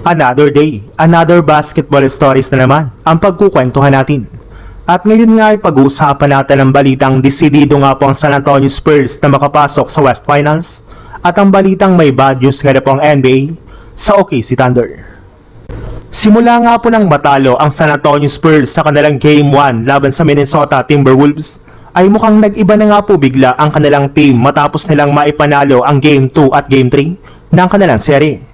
Another day, another basketball stories na naman ang pagkukwentuhan natin. At ngayon nga ay pag-uusapan natin ang balitang desidido nga po ang San Antonio Spurs na makapasok sa West Finals at ang balitang may bad news nga na po ang NBA sa OKC Thunder. Simula nga po nang matalo ang San Antonio Spurs sa kanilang Game 1 laban sa Minnesota Timberwolves ay mukhang nag-iba na nga po bigla ang kanilang team matapos nilang maipanalo ang Game 2 at Game 3 ng kanilang serye.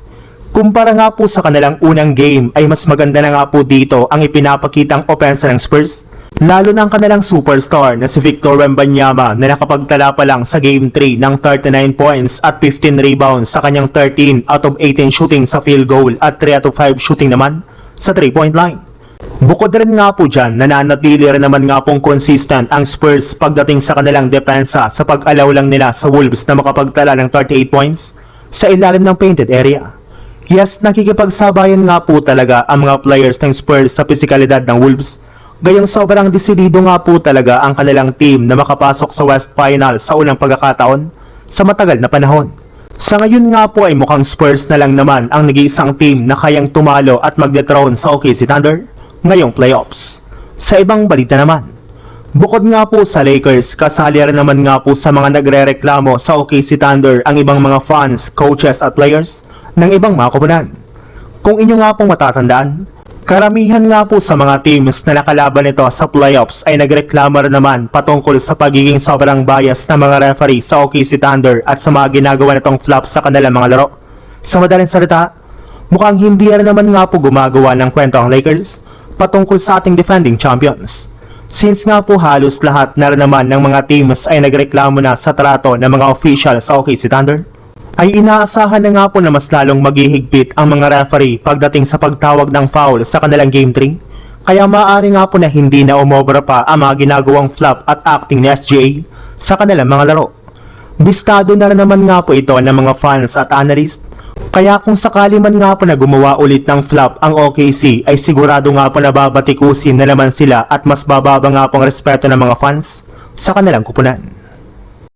Kumpara nga po sa kanilang unang game ay mas maganda na nga po dito ang ipinapakitang opensa ng Spurs, lalo na ang kanilang superstar na si Victor Wembanyama na nakapagtala pa lang sa Game 3 ng 39 points at 15 rebounds sa kanyang 13 out of 18 shooting sa field goal at 3 out of 5 shooting naman sa 3-point line. Bukod rin nga po dyan, nananatili rin naman nga pong consistent ang Spurs pagdating sa kanilang depensa sa pag-alaw lang nila sa Wolves na makapagtala ng 38 points sa ilalim ng painted area. Yes, nakikipagsabayan nga po talaga ang mga players ng Spurs sa pisikalidad ng Wolves. Gayong sobrang desidido nga po talaga ang kanilang team na makapasok sa West Finals sa unang pagkakataon sa matagal na panahon. Sa ngayon nga po ay mukhang Spurs na lang naman ang nag-iisang team na kayang tumalo at mag-dethrone sa OKC Thunder ngayong playoffs. Sa ibang balita naman, bukod nga po sa Lakers, kasali rin naman nga po sa mga nagre-reklamo sa OKC Thunder ang ibang mga fans, coaches at players ng ibang mga koponan. Kung inyo nga pong matatandaan, karamihan nga po sa mga teams na nakalaban nito sa playoffs ay nagreklamo rin naman patungkol sa pagiging sobrang bias ng mga referee sa OKC Thunder at sa mga ginagawa nitong flop sa kanilang mga laro. Sa madaling salita, mukhang hindi rin naman nga po gumagawa ng kwento ang Lakers patungkol sa ating defending champions. Since nga po halos lahat na rin naman ng mga teams ay nagreklamo na sa trato ng mga official sa OKC Thunder, ay inaasahan na nga po na mas lalong maghihigpit ang mga referee pagdating sa pagtawag ng foul sa kanilang Game 3, kaya maaari nga po na hindi na umobra pa ang mga ginagawang flop at acting ni SGA sa kanilang mga laro. Bistado na rin naman nga po ito ng mga fans at analyst, kaya kung sakali man nga po na gumawa ulit ng flop ang OKC ay sigurado nga po na babatikusin na naman sila at mas bababa nga po ang respeto ng mga fans sa kanilang kupunan.